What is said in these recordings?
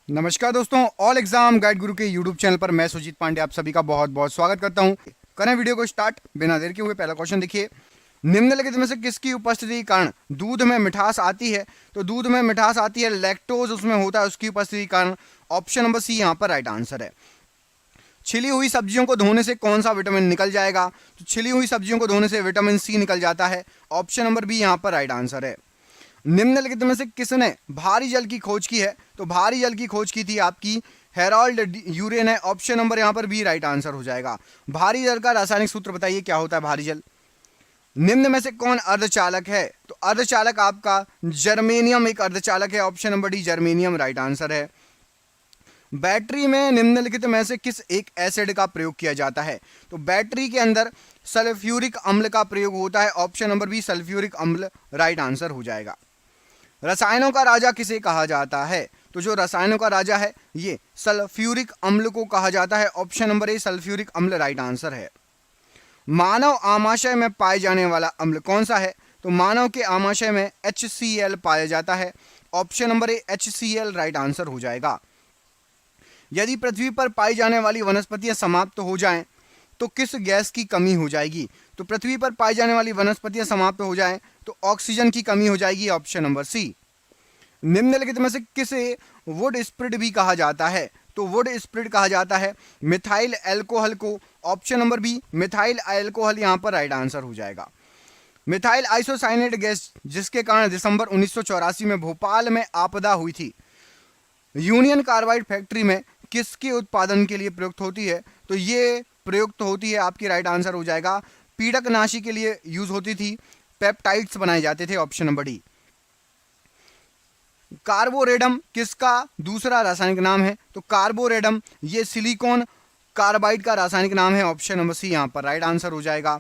नमस्कार दोस्तों, all exam guide गुरु के यूट्यूब चैनल पर मैं सुजीत पांडे आप सभी का बहुत बहुत स्वागत करता हूं। करें वीडियो को स्टार्ट बिना देर के हुए। पहला क्वेश्चन देखिए, निम्नलिखित में से किसकी उपस्थिति के कारण दूध में मिठास आती है? तो दूध में मिठास आती है, लैक्टोज उसमें होता है, उसकी उपस्थिति के कारण। ऑप्शन नंबर सी यहाँ पर राइट आंसर है। छिली हुई सब्जियों को धोने से कौन सा विटामिन निकल जाएगा? तो छिली हुई सब्जियों को धोने से विटामिन सी निकल जाता है। ऑप्शन नंबर बी यहाँ पर राइट आंसर है। निम्नलिखित में से किसने भारी जल की खोज की है? तो भारी जल की खोज की थी आपकी हेराल्ड यूरे ने। ऑप्शन नंबर यहां पर बी राइट आंसर हो जाएगा। भारी जल का रासायनिक सूत्र बताइए क्या होता है भारी जल? निम्न में से कौन अर्धचालक है? तो अर्धचालक आपका जर्मेनियम एक अर्धचालक है। Option number D germanium right answer है। बैटरी में निम्नलिखित में से किस एक एसिड का प्रयोग किया जाता है? तो बैटरी के अंदर सल्फ्यूरिक अम्ल का प्रयोग होता है। ऑप्शन नंबर बी सल्फ्यूरिक अम्ल राइट आंसर हो जाएगा। रसायनों का राजा किसे कहा जाता है? तो जो रसायनों का राजा है ये सल्फ्यूरिक अम्ल को कहा जाता है। ऑप्शन नंबर ए सल्फ्यूरिक अम्ल राइट आंसर है। मानव आमाशय में पाए जाने वाला अम्ल कौन सा है? तो मानव के आमाशय में HCl पाया जाता है। ऑप्शन नंबर ए HCl राइट आंसर हो जाएगा। यदि पृथ्वी पर पाई जाने वाली वनस्पतियां समाप्त हो जाएं तो किस गैस की कमी हो जाएगी? तो पृथ्वी पर पाई जाने वाली वनस्पतियां समाप्त हो जाएं तो ऑक्सीजन की कमी हो जाएगी। Option number C. निम्नलिखित में से किसे वुड स्प्रिट भी कहा जाता है? तो वुड स्प्रिट कहा जाता है मिथाइल एल्कोहल को। Option number B methyl alcohol यहां पर राइट आंसर हो जाएगा। मिथाइल आइसोसाइनेट गैस जिसके कारण दिसंबर 1984 में भोपाल में आपदा हुई थी, यूनियन कार्बाइड फैक्ट्री में किसके उत्पादन के लिए प्रयुक्त होती है? तो ये प्रयुक्त होती है आपकी राइट आंसर हो जाएगा पीड़कनाशी के लिए यूज होती थी, पेप्टाइड्स बनाए जाते थे। Option number D. कार्बोरेडम किसका दूसरा रासायनिक नाम है? तो कार्बोरेडम ये सिलिकॉन कार्बाइड का रासायनिक नाम है। ऑप्शन नंबर सी यहां पर राइट आंसर हो जाएगा।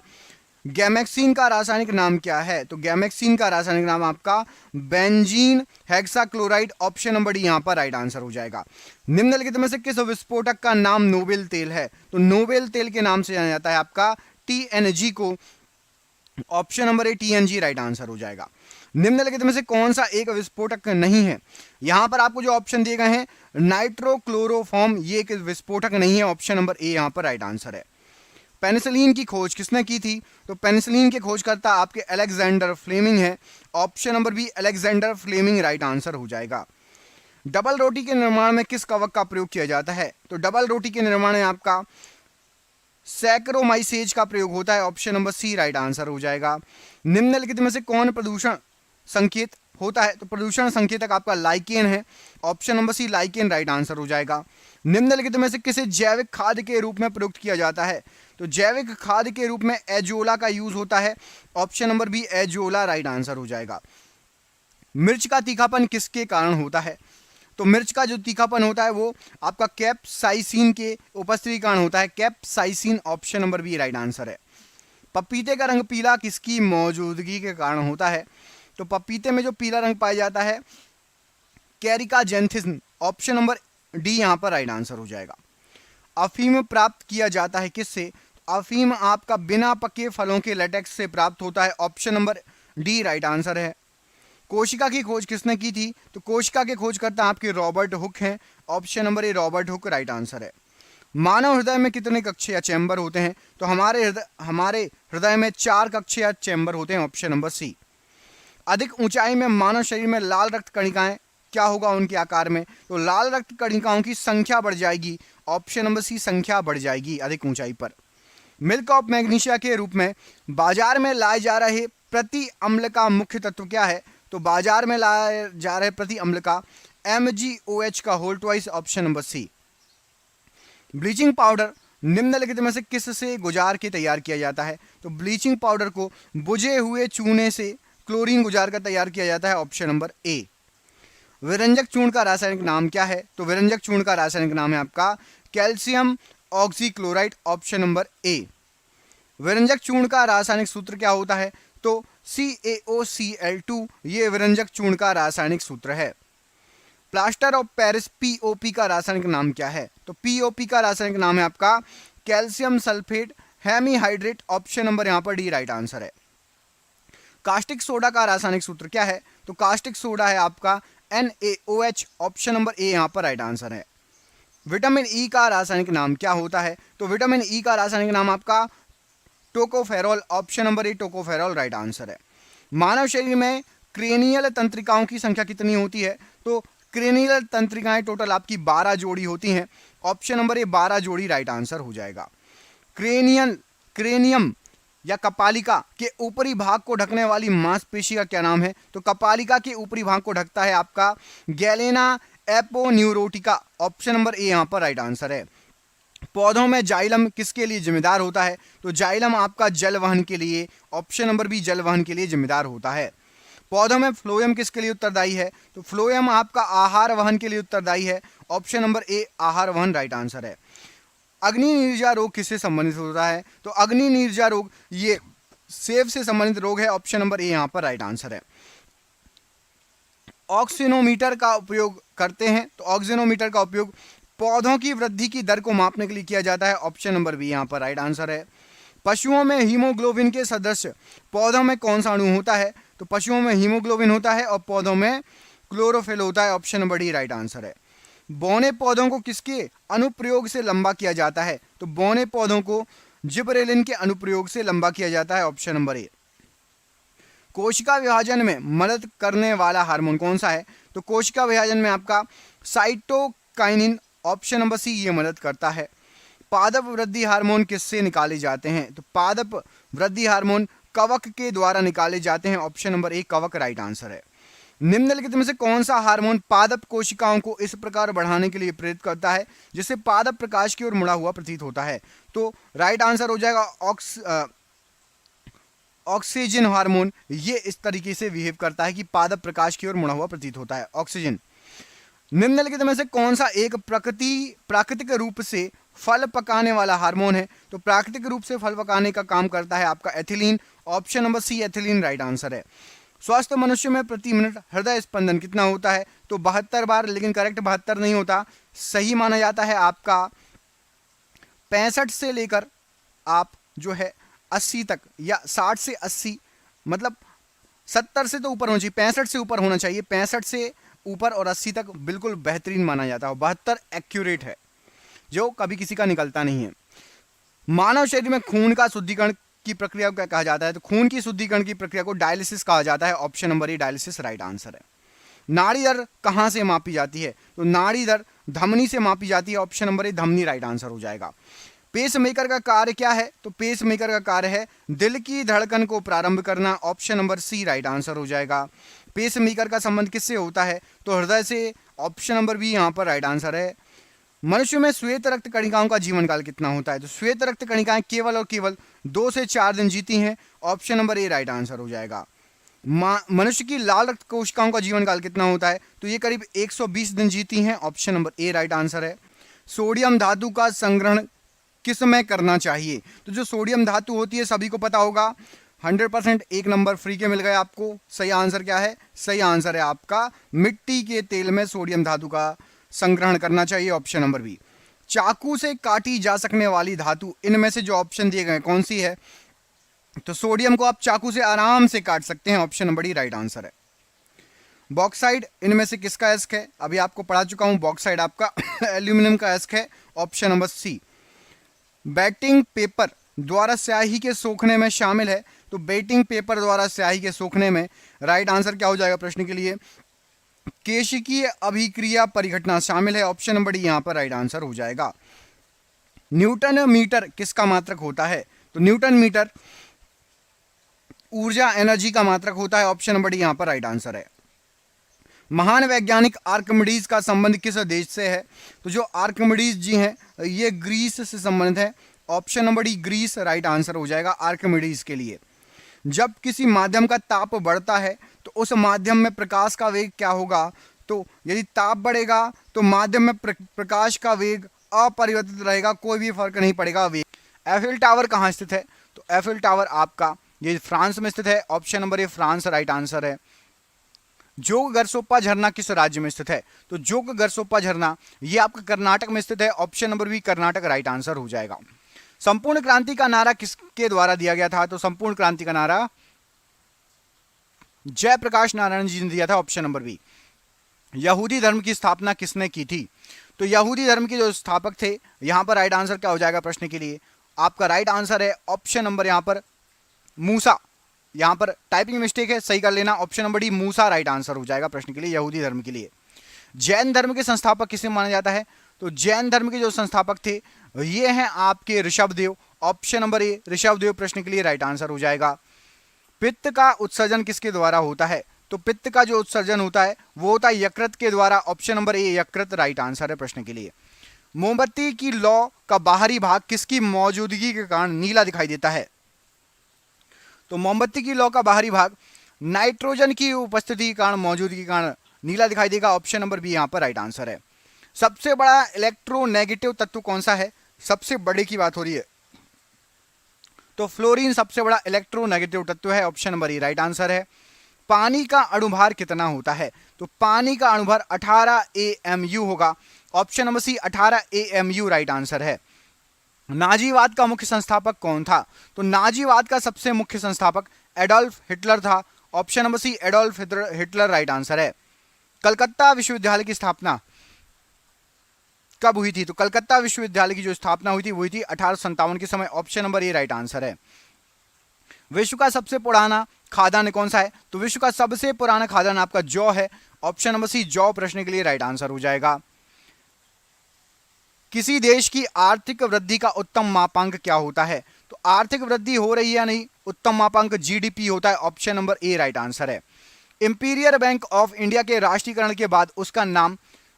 गैमेक्सिन का रासायनिक नाम क्या है? तो गैमेक्सिन का रासायनिक नाम आपका benzene hexachloride. Option number D यहां पर राइट आंसर हो जाएगा। निम्नलिखित में से किस विस्फोटक का नाम नोबेल तेल है? तो नोबेल तेल के नाम से जाना जाता है आपका TNG को। ऑप्शन नंबर ए TNG राइट आंसर हो जाएगा। निम्नलिखित में से कौन सा एक विस्फोटक नहीं है? यहां पर आपको जो ऑप्शन दिए गए हैं नाइट्रोक्लोरोफॉर्म ये एक विस्फोटक नहीं है। ऑप्शन नंबर ए यहां पर राइट आंसर है। पेनिसिलिन की खोज किसने की थी? तो पेनिसिलिन के खोजकर्ता आपके अलेक्जेंडर फ्लेमिंग है। Option number B Alexander Fleming right answer हो जाएगा। डबल रोटी के निर्माण में किस कवक का प्रयोग किया जाता है? तो डबल रोटी के निर्माण में आपका सैक्रोमाइसेज का प्रयोग होता है। Option number C right answer हो जाएगा। निम्नलिखित में से कौन प्रदूषण संकेत होता है? तो प्रदूषण संकेतक आपका लाइकेन है। Option number C lichen right answer हो जाएगा। निम्नलिखित में से किसे जैविक खाद के रूप में प्रयुक्त किया जाता है? तो जैविक खाद के रूप में एजोला का यूज होता है। Option number B azolla right answer हो जाएगा। मिर्च का तीखापन किसके कारण होता है? तो मिर्च का जो तीखापन होता है वो आपका कैप्साइसिन के उपस्थिति के कारण होता है। Capsaicin option number B right answer है। पपीते का रंग पीला किसकी मौजूदगी के कारण होता है? तो पपीते में जो पीला रंग पाया जाता है कैरिका जेंथिस। ऑप्शन नंबर डी यहां पर राइट आंसर हो जाएगा। अफीम प्राप्त किया जाता है किससे? अफीम आपका बिना पके फलों के लेटेक्स से प्राप्त होता है। Option number D right answer है। कोशिका की खोज किसने की थी? तो कोशिका के खोजकर्ता आपके रॉबर्ट हुक हैं। ऑप्शन नंबर ए रॉबर्ट हुक राइट आंसर है। मानव हृदय में कितने कक्ष या चैम्बर होते हैं? तो हमारे हृदय में 4 कक्ष या चैम्बर होते हैं। Option number C. अधिक ऊंचाई में मानव शरीर में लाल रक्त कणिकाएं क्या होगा उनके आकार में? तो लाल रक्त कणिकाओं की संख्या बढ़ जाएगी। ऑप्शन नंबर सी संख्या बढ़ जाएगी अधिक ऊंचाई पर। मिल्क ऑफ मैग्नीशिया के रूप में बाजार में लाए जा रहे प्रति अम्ल का मुख्य तत्व क्या है? तो बाजार में लाए जा रहे प्रति अम्ल का MgOH का whole twice. Option number C. Bleaching powder निम्नलिखित में से किस से गुजार के तैयार किया जाता है? तो ब्लीचिंग पाउडर को बुझे हुए चूने से क्लोरीन गुजार कर तैयार किया जाता है। Option number A. विरंजक चूर्ण का रासायनिक नाम क्या है? तो विरंजक चूर्ण का रासायनिक नाम है आपका calcium oxychloride. Option number A. विरंजक चूर्ण का रासायनिक सूत्र क्या होता है? तो CaOCl2 ये विरंजक चूर्ण का रासायनिक सूत्र है। प्लास्टर ऑफ पेरिस POP का रासायनिक नाम क्या है? तो POP का रासायनिक नाम है आपका calcium sulphate hemihydrate. Option number यहां पर डी राइट आंसर है। कास्टिक सोडा का रासायनिक सूत्र क्या है? तो कास्टिक सोडा है आपका NaOH, ऑप्शन नंबर ए यहाँ पर राइट आंसर है। विटामिन ई का रासायनिक नाम क्या होता है? तो विटामिन ई का रासायनिक नाम आपका टोकोफेरॉल, ऑप्शन नंबर ए टोकोफेरॉल राइट आंसर है। मानव शरीर में क्रेनियल तंत्रिकाओं की संख्या कितनी होती है? तो क्रेनियल तंत्रिकाएं टोटल आपकी 12 जोड़ी होती हैं, ऑप्शन नंबर ए 12 जोड़ी राइट आंसर हो जाएगा। क्रेनियम या कपालिका के ऊपरी भाग को ढकने वाली मांसपेशी का क्या नाम है? तो कपालिका के ऊपरी भाग को ढकता है आपका गैलेना एपोन्यूरोटिका, ऑप्शन नंबर ए यहां पर राइट आंसर है। पौधों में जाइलम किसके लिए जिम्मेदार होता है? तो जाइलम आपका जल वहन के लिए, ऑप्शन नंबर बी जल वहन के लिए जिम्मेदार होता है। पौधों में फ्लोएम किसके लिए उत्तरदायी है? तो फ्लोएम आपका आहार वहन के लिए उत्तरदायी है, ऑप्शन नंबर ए आहार वहन राइट आंसर है। अग्नि नीरजा रोग किससे संबंधित होता है? तो अग्नि नीरजा रोग ये सेब से संबंधित रोग है, ऑप्शन नंबर ए यहां पर राइट आंसर है। ऑक्सीनोमीटर का उपयोग करते हैं, तो ऑक्सीनोमीटर का उपयोग पौधों की वृद्धि की दर को मापने के लिए किया जाता है, ऑप्शन नंबर बी यहां पर राइट आंसर है। पशुओं में हीमोग्लोबिन के सदस्य पौधों में कौन सा अणु होता है? तो पशुओं में हीमोग्लोबिन होता है और पौधों में क्लोरोफिल होता है, option number D right answer है। बौने पौधों को किसके अनुप्रयोग से लंबा किया जाता है? तो बौने पौधों को जिबरेलिन के अनुप्रयोग से लंबा किया जाता है, ऑप्शन नंबर ए। कोशिका विभाजन में मदद करने वाला हार्मोन कौन सा है? तो कोशिका विभाजन में आपका साइटोकाइनिन, ऑप्शन नंबर सी ये मदद करता है। पादप वृद्धि हार्मोन किससे निकाले जाते हैं? तो पादप वृद्धि हार्मोन कवक के द्वारा निकाले जाते हैं, ऑप्शन नंबर ए कवक राइट आंसर है। निम्नलिखित में से कौन सा हार्मोन पादप कोशिकाओं को इस प्रकार बढ़ाने के लिए प्रेरित करता है जिससे पादप प्रकाश की ओर मुड़ा हुआ प्रतीत होता है? तो राइट आंसर हो जाएगा ऑक्सीजन हार्मोन। ये इस तरीके से बिहेव करता है कि पादप प्रकाश की ओर मुड़ा हुआ प्रतीत होता है, ऑक्सीजन। निम्नलिखित में से कौन सा एक प्राकृतिक रूप से फल पकाने वाला हार्मोन है? तो प्राकृतिक रूप से फल पकाने का काम करता है आपका ethylene, option number C ethylene right answer है। स्वस्थ मनुष्य में प्रति मिनट हृदय स्पंदन कितना होता है? तो 72 बार, लेकिन करेक्ट 72 नहीं होता, सही माना जाता है आपका 65 से लेकर आप जो है 80 तक, या 60 से 80, मतलब 70 से तो ऊपर होना चाहिए, 65 से ऊपर होना चाहिए, 65 से ऊपर और 80 तक बिल्कुल बेहतरीन माना जाता है। 72 एक्यूरेट है, जो कभी किसी का निकलता नहीं है। मानव शरीर में खून का शुद्धिकरण की प्रक्रिया को क्या कहा जाता है? तो खून की शुद्धिकरण की प्रक्रिया को डायलिसिस कहा जाता है, ऑप्शन नंबर ए डायलिसिस राइट आंसर है। नाड़ी दर कहां से मापी जाती है? तो नाड़ी दर धमनी से मापी जाती है, ऑप्शन नंबर ए धमनी राइट आंसर हो जाएगा। पेसमेकर का कार्य क्या है? तो पेसमेकर का कार्य है दिल की धड़कन को प्रारंभ करना, option number C right answer हो जाएगा। पेसमेकर का संबंध किससे होता है? तो हृदय से, ऑप्शन नंबर बी यहां पर राइट आंसर है। मनुष्य में श्वेत रक्त कणिकाओं का जीवन काल कितना होता है? तो श्वेत रक्त कणिकाएं केवल और केवल 2 से 4 दिन जीती हैं, ऑप्शन नंबर ए राइट आंसर हो जाएगा। मनुष्य की लाल रक्त कोशिकाओं का जीवन काल कितना होता है? तो ये करीब 120 दिन जीती हैं, ऑप्शन नंबर ए राइट आंसर है। सोडियम धातु का संग्रहण किस में करना चाहिए? तो जो सोडियम धातु होती है सभी को पता होगा, 100% एक नंबर फ्री के मिल गए आपको। सही आंसर क्या है? सही आंसर है आपका मिट्टी के तेल में सोडियम धातु का संग्रहण करना चाहिए, ऑप्शन नंबर बी। चाकू से काटी जा सकने वाली धातु इनमें से जो ऑप्शन दिए गए कौन सी है? तो सोडियम को आप चाकू से आराम से काट सकते हैं, option number D right answer है। बॉक्साइड इनमें से किसका एस्क है? अभी आपको पढ़ा चुका हूं, बॉक्साइड आपका एल्यूमिनियम का एस्क है, ऑप्शन नंबर सी। बैटिंग पेपर द्वारा स्याही के सोखने में शामिल है, तो बैटिंग पेपर द्वारा स्याही के सोखने में राइट आंसर क्या हो जाएगा प्रश्न के लिए? केशिकीय अभिक्रिया परिघटना शामिल है, ऑप्शन नंबर डी यहां पर राइट आंसर हो जाएगा। न्यूटन मीटर किसका मात्रक होता है? तो न्यूटन मीटर ऊर्जा एनर्जी का मात्रक होता है, ऑप्शन नंबर डी यहां पर राइट आंसर है। महान वैज्ञानिक आर्किमिडीज का संबंध किस देश से है? तो जो आर्किमिडीज जी हैं ये ग्रीस से संबंधित है, option number D Greece right answer हो जाएगा आर्किमिडीज के लिए। जब किसी माध्यम का ताप बढ़ता है तो उस माध्यम में प्रकाश का वेग क्या होगा? तो यदि ताप बढ़ेगा तो माध्यम में प्रकाश का वेग अपरिवर्तित रहेगा, कोई भी फर्क नहीं पड़ेगा वेग। एफिल टावर कहाँ स्थित है? तो एफिल टावर आपका ये फ्रांस में स्थित है, ऑप्शन नंबर ए फ्रांस राइट आंसर है। जोग गरसोप्पा झरना किस राज्य में स्थित है? तो जोग गरसोप्पा झरना ये आपका कर्नाटक में स्थित है, option number B Karnataka right answer हो जाएगा। संपूर्ण क्रांति का नारा किसके द्वारा दिया गया था? तो संपूर्ण क्रांति का नारा जयप्रकाश नारायण जी ने दिया था, ऑप्शन नंबर बी। यहूदी धर्म की स्थापना किसने की थी? तो यहूदी धर्म के जो स्थापक थे, यहां पर राइट आंसर क्या हो जाएगा प्रश्न के लिए? आपका राइट आंसर है ऑप्शन नंबर यहां पर मूसा। यहां पर टाइपिंग मिस्टेक है, सही कर लेना। ऑप्शन नंबर डी मूसा राइट आंसर हो जाएगा प्रश्न के लिए, यहूदी धर्म के लिए। जैन धर्म के संस्थापक किसे माना जाता है? तो जैन धर्म के जो संस्थापक थे ये हैं आपके ऋषभदेव। ऑप्शन नंबर ए ऋषभदेव प्रश्न के लिए राइट आंसर हो जाएगा। पित्त का उत्सर्जन किसके द्वारा होता है? तो पित्त का जो उत्सर्जन होता है वो होता है यकृत के द्वारा। ऑप्शन नंबर ए यकृत राइट आंसर है प्रश्न के लिए। मोमबत्ती की लौ का बाहरी भाग किसकी मौजूदगी के कारण नीला दिखाई देता है? तो मोमबत्ती की लौ का बाहरी भाग नाइट्रोजन की उपस्थिति के कारण, मौजूदगी के कारण नीला दिखाई देगा। ऑप्शन नंबर बी यहां पर राइट आंसर है। सबसे बड़ा इलेक्ट्रोनेगेटिव तत्व कौन सा है? सबसे बड़े की बात हो रही है तो फ्लोरीन सबसे बड़ा इलेक्ट्रोनेगेटिव तत्व है। ऑप्शन नंबर ए राइट आंसर है। पानी का अणुभार कितना होता है? तो पानी का अणुभार 18 AMU होगा। Option number C 18 AMU right answer है। नाजीवाद का मुख्य संस्थापक कौन था? तो नाजीवाद का सबसे मुख्य संस्थापक एडोल्फ हिटलर था। Option number C Adolf Hitler right answer है। कलकत्ता विश्वविद्यालय की स्थापना कब हुई थी? तो कलकत्ता विश्वविद्यालय की जो स्थापना हुई थी 1857 के समय। ऑप्शन नंबर ए राइट आंसर है। विश्व का सबसे पुराना खाद्यान्न कौन सा है? तो विश्व का सबसे पुराना खाद्यान्न आपका जौ है। ऑप्शन नंबर सी जौ प्रश्न के लिए राइट आंसर हो जाएगा। किसी देश की आर्थिक वृद्धि का उत्तम मापांक क्या होता है? तो आर्थिक वृद्धि हो रही है या नहीं, उत्तम मापांक GDP होता है। ऑप्शन नंबर ए राइट आंसर है। इंपीरियल बैंक ऑफ इंडिया के राष्ट्रीयकरण के बाद उसका नाम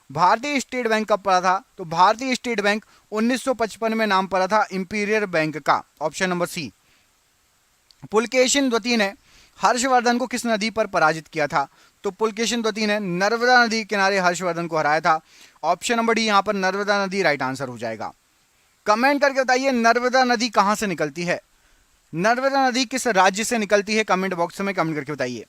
भारतीय स्टेट बैंक कब पड़ा था? तो भारतीय स्टेट बैंक 1955 में नाम पड़ा था इंपीरियल बैंक का। Option number C. पुलकेशिन द्वितीय ने हर्षवर्धन को किस नदी पर पराजित किया था? तो पुलकेशिन द्वितीय ने नर्मदा नदी के किनारे हर्षवर्धन को हराया था। ऑप्शन नंबर डी यहां पर नर्मदा नदी राइट आंसर हो जाएगा। कमेंट करके बताइए नर्मदा नदी कहां से निकलती है? नर्मदा नदी किस राज्य से निकलती है? कमेंट बॉक्स में कमेंट करके बताइए।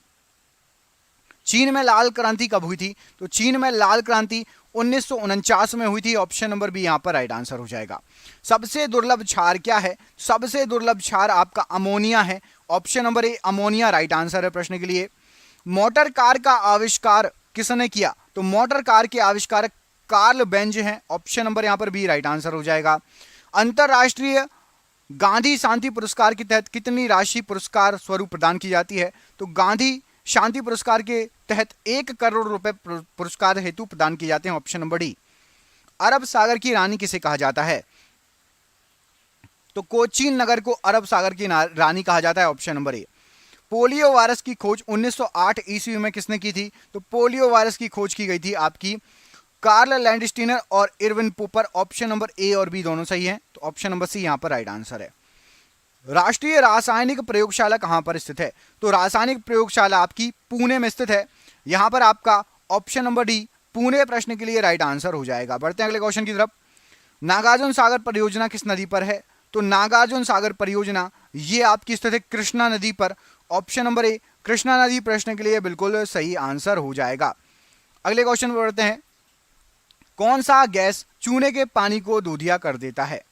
चीन में लाल क्रांति कब हुई थी? तो चीन में लाल क्रांति 1949 में हुई थी। ऑप्शन नंबर बी यहां पर राइट आंसर हो जाएगा। सबसे दुर्लभ क्षार क्या है? सबसे दुर्लभ क्षार आपका अमोनिया है। ऑप्शन नंबर ए अमोनिया राइट आंसर है प्रश्न के लिए। मोटर कार का आविष्कार किसने किया? तो मोटर कार के आविष्कारक कार्ल बेंज हैं। ऑप्शन नंबर यहां पर बी राइट आंसर हो जाएगा। अंतरराष्ट्रीय गांधी शांति पुरस्कार के तहत कितनी राशि पुरस्कार स्वरूप प्रदान की जाती है? तो गांधी शांति पुरस्कार के तहत 1 करोड़ रुपए पुरस्कार हेतु प्रदान किए जाते हैं। Option number D. अरब सागर की रानी किसे कहा जाता है? तो कोचीन नगर को अरब सागर की रानी कहा जाता है। ऑप्शन नंबर ए। पोलियो वायरस की खोज 1908 ईस्वी में किसने की थी? तो पोलियो वायरस की खोज की गई थी आपकी कार्ल लैंडस्टीनर और इरविन पोपर। ऑप्शन नंबर ए और बी दोनों सही हैं। तो ऑप्शन नंबर सी यहां पर राइट आंसर है। राष्ट्रीय रासायनिक प्रयोगशाला कहां पर स्थित है? तो रासायनिक प्रयोगशाला आपकी पुणे में स्थित है। यहां पर आपका ऑप्शन नंबर डी पुणे प्रश्न के लिए राइट आंसर हो जाएगा। बढ़ते हैं अगले क्वेश्चन की तरफ। नागार्जुन सागर परियोजना किस नदी पर है? तो नागार्जुन सागर परियोजना ये आपकी स्थित है कृष्णा नदी पर। ऑप्शन नंबर ए कृष्णा नदी प्रश्न के लिए बिल्कुल सही आंसर हो जाएगा। अगले क्वेश्चन पर बढ़ते हैं। कौन सा गैस चूने के पानी को दूधिया कर देता है?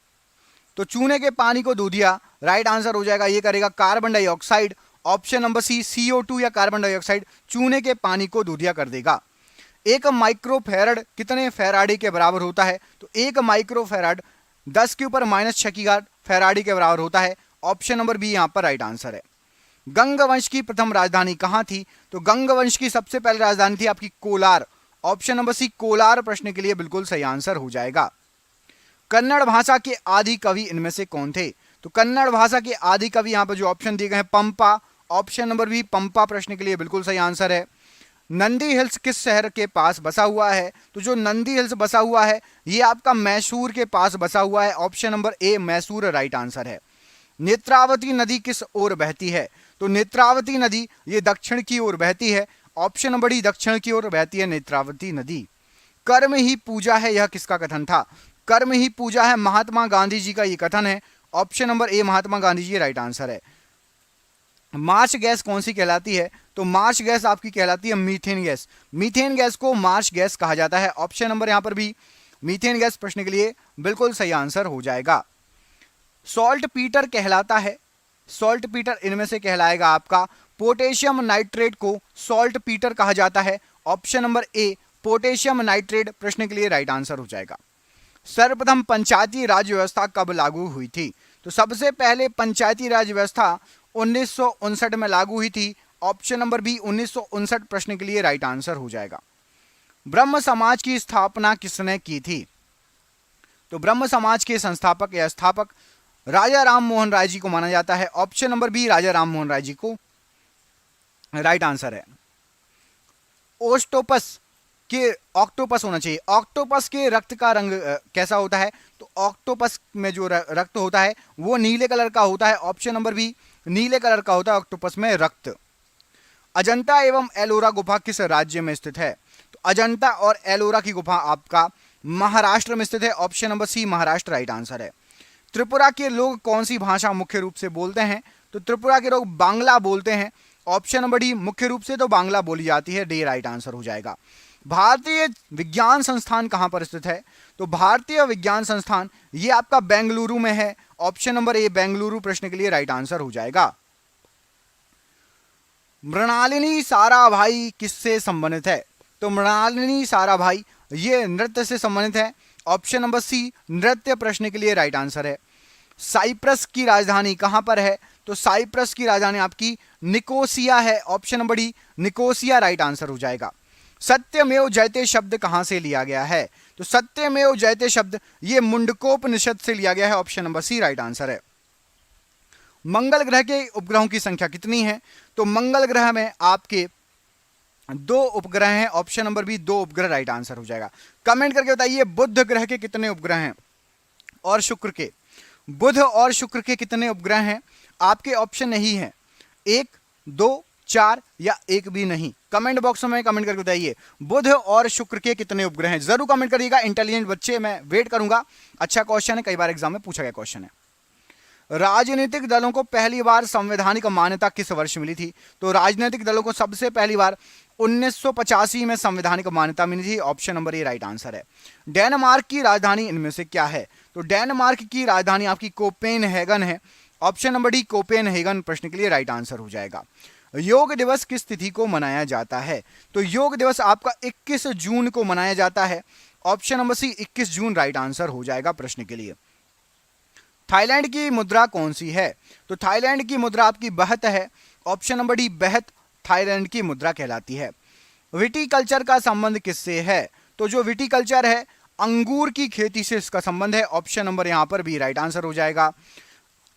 तो चूने के पानी को दूधिया राइट आंसर हो जाएगा। ये करेगा carbon dioxide. Option number C CO2 या कार्बन डाइऑक्साइड चूने के पानी को दूधिया कर देगा। एक माइक्रोफेराड कितने फैराडे के बराबर होता है? तो एक माइक्रोफेराड 10 के ऊपर -6 की घात फैराडे के बराबर होता है। ऑप्शन नंबर बी यहां पर राइट आंसर है। गंग वंश की प्रथम राजधानी कहां थी? तो गंग वंश की सबसे पहली राजधानी थी आपकी Kolar. Option number C Kolar प्रश्न के लिए बिल्कुल सही आंसर हो जाएगा। कन्नड़ भाषा के आदि कवि इनमें से कौन थे? तो कन्नड़ भाषा के आदि कवि यहां पर जो ऑप्शन दिए गए हैं पंपा। ऑप्शन नंबर बी पंपा प्रश्न के लिए बिल्कुल सही आंसर है। नंदी हिल्स किस शहर के पास बसा हुआ है? तो जो नंदी हिल्स बसा हुआ है ये आपका मैसूर के पास बसा हुआ है। ऑप्शन नंबर ए मैसूर राइट आंसर है। नेत्रावती नदी किस ओर बहती है? तो नेत्रावती नदी ये दक्षिण की ओर बहती है। ऑप्शन नंबर डी दक्षिण की ओर बहती है नेत्रावती नदी। कर्म ही पूजा है यह किसका कथन था? कर्म ही पूजा है महात्मा गांधी जी का ये कथन है। Option number A Mahatma Gandhi ji right answer है। मार्च गैस कौन सी कहलाती है? तो मार्च गैस आपकी कहलाती है मीथेन गैस। मीथेन गैस को मार्च गैस कहा जाता है। ऑप्शन नंबर यहां पर भी मीथेन गैस प्रश्न के लिए बिल्कुल सही आंसर हो जाएगा। सॉल्ट पीटर कहलाता है। सॉल्ट पीटर इनमें से कहलाएगा आपका पोटेशियम नाइट्रेट को सॉल्ट पीटर कहा जाता है। ऑप्शन नंबर ए पोटेशियम नाइट्रेट प्रश्न के लिए राइट आंसर हो जाएगा। सर्वप्रथम पंचायती राज व्यवस्था कब लागू हुई थी? तो सबसे पहले पंचायती राज व्यवस्था 1959 में लागू हुई थी। ऑप्शन नंबर बी 1959 प्रश्न के लिए राइट आंसर हो जाएगा। ब्रह्म समाज की स्थापना किसने की थी? तो ब्रह्म समाज के संस्थापक या स्थापक राजा राम मोहन राय जी को माना जाता है। ऑप्शन नंबर बी राजा राम मोहन राय जी को राइट आंसर है। ऑक्टोपस होना चाहिए। ऑक्टोपस के रक्त का रंग कैसा होता है? तो ऑक्टोपस में जो रक्त होता है वो नीले कलर का होता है। ऑप्शन नंबर बी नीले कलर का होता है ऑक्टोपस में रक्त। अजंता एवं एलोरा गुफा किस राज्य में स्थित है? तो अजंता और एलोरा की गुफा आपका महाराष्ट्र में स्थित है। Option number C Maharashtra right answer है। त्रिपुरा के लोग कौन सी भाषा मुख्य रूप से बोलते हैं? तो त्रिपुरा के लोग बांग्ला बोलते हैं। ऑप्शन नंबर डी मुख्य रूप से तो बांग्ला बोली जाती है। डी राइट आंसर हो जाएगा। भारतीय विज्ञान संस्थान कहां पर स्थित है? तो भारतीय विज्ञान संस्थान ये आपका बेंगलुरु में है। ऑप्शन नंबर ए बेंगलुरु प्रश्न के लिए राइट आंसर हो जाएगा। मृणालिनी साराभाई किससे संबंधित है? तो मृणालिनी साराभाई ये नृत्य से संबंधित है। ऑप्शन नंबर सी नृत्य प्रश्न के लिए राइट आंसर है। साइप्रस की राजधानी कहां पर है? तो साइप्रस की राजधानी आपकी निकोसिया है। Option number D Nicosia right answer हो जाएगा। सत्यमेव जयते शब्द कहां से लिया गया है? तो सत्यमेव जयते शब्द ये मुंडकोपनिषद से लिया गया है। Option number C right answer है। मंगल ग्रह के उपग्रहों की संख्या कितनी है? तो मंगल ग्रह में आपके 2 उपग्रह हैं। ऑप्शन नंबर बी 2 उपग्रह राइट आंसर हो जाएगा। कमेंट करके बताइए बुध ग्रह के कितने उपग्रह हैं और शुक्र के। बुध और शुक्र के कितने उपग्रह हैं? आपके ऑप्शन नहीं है 1, 2, 4 या एक भी नहीं। कमेंट बॉक्स में कमेंट करके बताइए बुध और शुक्र के कितने उपग्रह हैं। जरूर कमेंट करिएगा इंटेलिजेंट बच्चे, मैं वेट करूंगा। अच्छा क्वेश्चन है, कई बार एग्जाम में पूछा गया क्वेश्चन है। राजनीतिक दलों को पहली बार संवैधानिक मान्यता किस वर्ष मिली थी? तो राजनीतिक दलों को सबसे पहली बार 1985 में संवैधानिक मान्यता मिली थी। ऑप्शन नंबर ए राइट आंसर है। डेनमार्क की राजधानी इनमें से क्या है? तो डेनमार्क की राजधानी आपकी कोपेनहेगन है। ऑप्शन नंबर डी कोपेनहेगन प्रश्न के लिए राइट आंसर हो जाएगा। योग दिवस किस तिथि को मनाया जाता है? तो योग दिवस आपका 21 जून को मनाया जाता है। ऑप्शन नंबर सी 21 जून राइट आंसर हो जाएगा प्रश्न के लिए। थाईलैंड की मुद्रा कौन सी है? तो थाईलैंड की मुद्रा आपकी बहत है। ऑप्शन नंबर डी बहत थाईलैंड की मुद्रा कहलाती है। विटीकल्चर का संबंध किससे है? तो जो विटीकल्चर है अंगूर की खेती से इसका संबंध है। ऑप्शन नंबर यहां पर भी राइट आंसर हो जाएगा।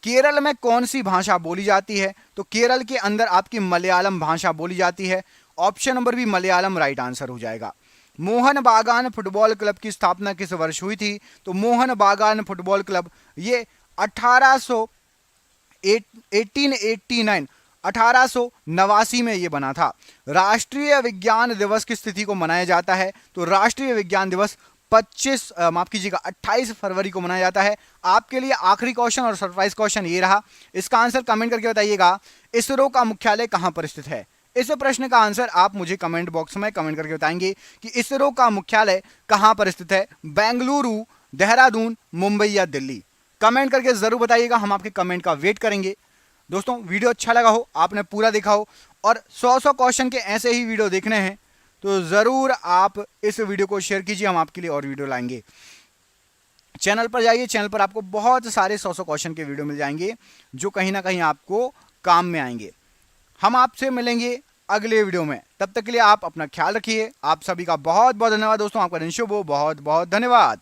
केरल में कौन सी भाषा बोली जाती है? तो केरल के अंदर आपकी मलयालम भाषा बोली जाती है। Option number B Malayalam right answer हो जाएगा। मोहन बागान फुटबॉल क्लब की स्थापना किस वर्ष हुई थी? तो मोहन बागान फुटबॉल क्लब ये 1889 में ये बना था। राष्ट्रीय विज्ञान दिवस किस तिथि को मनाया जाता है? तो राष्ट्रीय विज्ञान दिवस 28 फरवरी को मनाया जाता है। आपके लिए आखिरी क्वेश्चन और सरप्राइज क्वेश्चन ये रहा, इसका आंसर कमेंट करके बताइएगा इसरो का मुख्यालय कहां पर स्थित है। इस प्रश्न का आंसर आप मुझे कमेंट बॉक्स में कमेंट करके बताएंगे कि इसरो का मुख्यालय कहां पर स्थित है। बेंगलुरु, देहरादून, मुंबई या दिल्ली। कमेंट करके जरूर बताइएगा, हम आपके कमेंट का वेट करेंगे। दोस्तों वीडियो अच्छा लगा हो, आपने पूरा देखा हो और 100 क्वेश्चन के ऐसे ही वीडियो देखने हैं तो जरूर आप इस वीडियो को शेयर कीजिए, हम आपके लिए और वीडियो लाएंगे। चैनल पर जाइए, चैनल पर आपको बहुत सारे 100 क्वेश्चन के वीडियो मिल जाएंगे जो कहीं ना कहीं आपको काम में आएंगे। हम आपसे मिलेंगे अगले वीडियो में, तब तक के लिए आप अपना ख्याल रखिए। आप सभी का बहुत बहुत धन्यवाद दोस्तों, आपका दिन शुभ हो। बहुत बहुत धन्यवाद।